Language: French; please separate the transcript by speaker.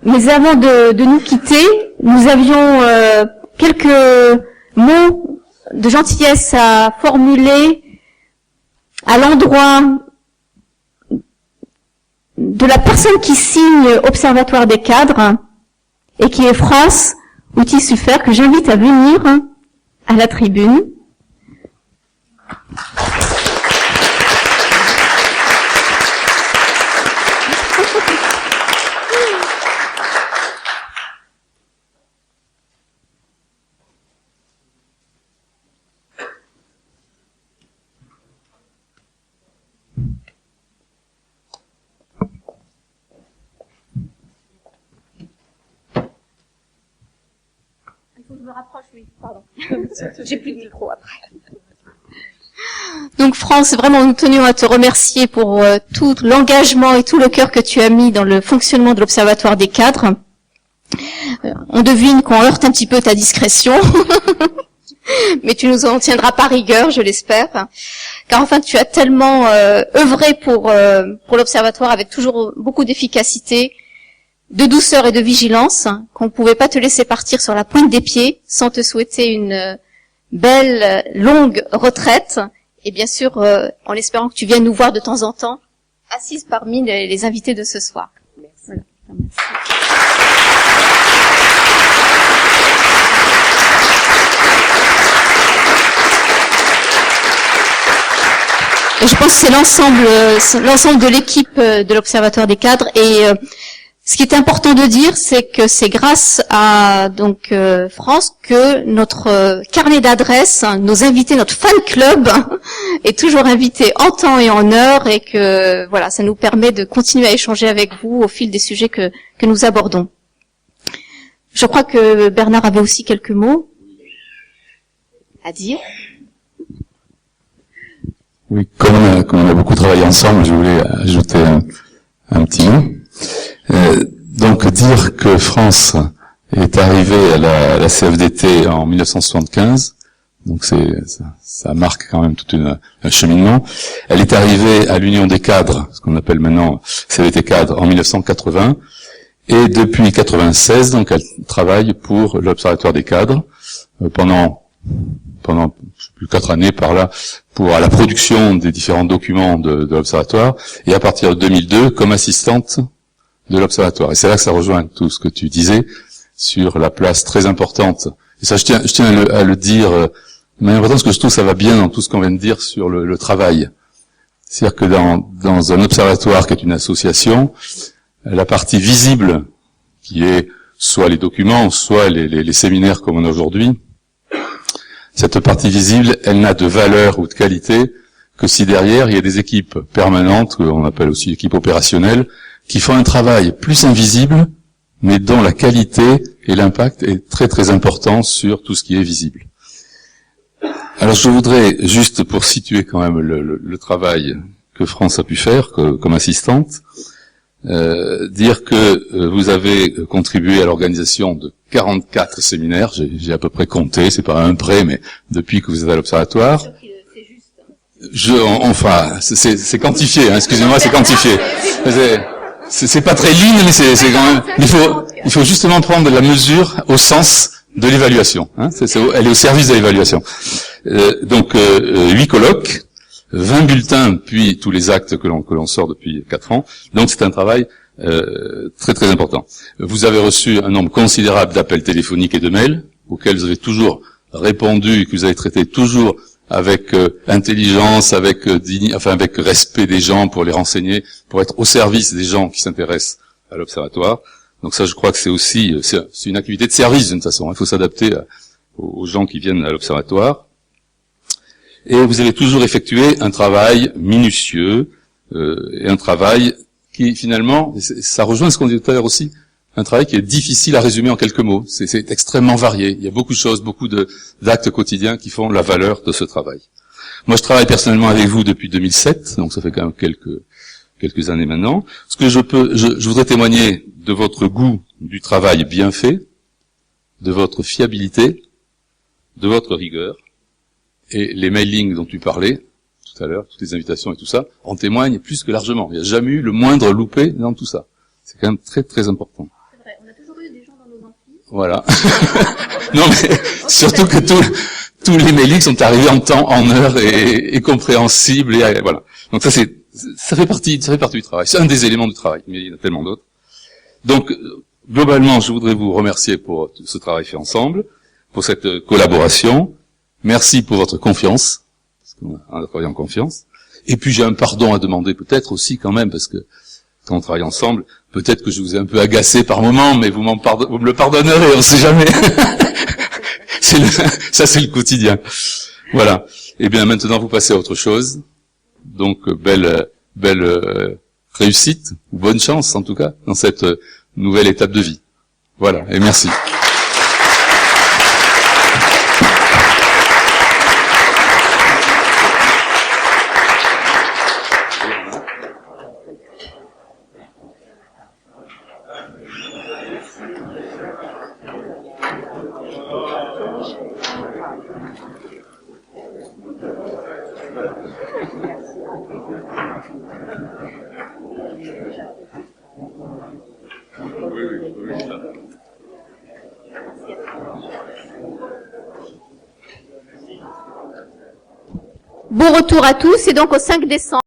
Speaker 1: mais avant de nous quitter, nous avions quelques mots de gentillesse à formuler à l'endroit de la personne qui signe Observatoire des cadres et qui est France Outil-Suffer, que j'invite à venir à la tribune. Je me rapproche, oui, pardon. J'ai plus de micro après. Donc France, vraiment, nous tenions à te remercier pour tout l'engagement et tout le cœur que tu as mis dans le fonctionnement de l'Observatoire des cadres. On devine qu'on heurte un petit peu ta discrétion, mais tu nous en tiendras par rigueur, je l'espère. Car enfin, tu as tellement œuvré pour l'Observatoire avec toujours beaucoup d'efficacité, de douceur et de vigilance, qu'on ne pouvait pas te laisser partir sur la pointe des pieds sans te souhaiter une belle, longue retraite, et bien sûr, en espérant que tu viennes nous voir de temps en temps, assise parmi les invités de ce soir. Merci. Voilà. Et je pense que c'est l'ensemble de l'équipe de l'Observatoire des cadres, et ce qui est important de dire, c'est que c'est grâce à France que notre carnet d'adresses, nos invités, notre fan club est toujours invité en temps et en heure, et que voilà, ça nous permet de continuer à échanger avec vous au fil des sujets que nous abordons. Je crois que Bernard avait aussi quelques mots à dire.
Speaker 2: Oui, comme on a beaucoup travaillé ensemble, je voulais ajouter un petit mot. Donc dire que France est arrivée à la CFDT en 1975, donc ça marque quand même tout un cheminement. Elle est arrivée à l'Union des cadres, ce qu'on appelle maintenant CFDT cadres, en 1980, et depuis 96, donc elle travaille pour l'Observatoire des cadres pendant je sais plus 4 années par là, pour la production des différents documents de l'Observatoire, et à partir de 2002 comme assistante de l'Observatoire. Et c'est là que ça rejoint tout ce que tu disais sur la place très importante. Et ça, je tiens à le dire, mais important, parce que je trouve que ça va bien dans tout ce qu'on vient de dire sur le travail. C'est-à-dire que dans un observatoire qui est une association, la partie visible, qui est soit les documents, soit les séminaires comme on a aujourd'hui, cette partie visible, elle n'a de valeur ou de qualité que si derrière, il y a des équipes permanentes, qu'on appelle aussi équipes opérationnelles, qui font un travail plus invisible, mais dont la qualité et l'impact est très très important sur tout ce qui est visible. Alors je voudrais, juste pour situer quand même le travail que France a pu faire comme assistante, dire que vous avez contribué à l'organisation de 44 séminaires, j'ai à peu près compté, c'est pas un près, mais depuis que vous êtes à l'Observatoire. C'est quantifié, hein, excusez-moi, c'est quantifié. C'est pas très ligne, mais c'est quand même. Il faut justement prendre la mesure au sens de l'évaluation. Hein, elle est au service de l'évaluation. Donc 8 colloques, 20 bulletins, puis tous les actes que l'on sort depuis 4 ans. Donc c'est un travail très très important. Vous avez reçu un nombre considérable d'appels téléphoniques et de mails auxquels vous avez toujours répondu et que vous avez traité toujours avec intelligence, avec respect des gens pour les renseigner, pour être au service des gens qui s'intéressent à l'Observatoire. Donc ça, je crois que c'est aussi c'est une activité de service d'une façon. Il faut s'adapter aux gens qui viennent à l'Observatoire. Et vous avez toujours effectué un travail minutieux et un travail qui finalement, ça rejoint ce qu'on disait tout à l'heure aussi, un travail qui est difficile à résumer en quelques mots. C'est extrêmement varié. Il y a beaucoup de choses, beaucoup d'actes quotidiens qui font la valeur de ce travail. Moi, je travaille personnellement avec vous depuis 2007, donc ça fait quand même quelques années maintenant. Ce que je voudrais témoigner de votre goût du travail bien fait, de votre fiabilité, de votre rigueur, et les mailings dont tu parlais tout à l'heure, toutes les invitations et tout ça, en témoignent plus que largement. Il n'y a jamais eu le moindre loupé dans tout ça. C'est quand même très très important. Voilà. Non, mais surtout que tous les mailings sont arrivés en temps, en heure et compréhensibles, et voilà. Donc ça fait partie du travail. C'est un des éléments du travail, mais il y en a tellement d'autres. Donc, globalement, je voudrais vous remercier pour ce travail fait ensemble, pour cette collaboration. Merci pour votre confiance, parce qu'on a travaillé en confiance. Et puis j'ai un pardon à demander peut-être aussi quand même, parce que quand on travaille ensemble, peut-être que je vous ai un peu agacé par moment, mais vous me le pardonnerez, on sait jamais. Ça c'est le quotidien. Voilà. Et bien maintenant vous passez à autre chose. Donc belle réussite, ou bonne chance en tout cas, dans cette nouvelle étape de vie. Voilà, et merci.
Speaker 1: Bon retour à tous, et donc au 5 décembre.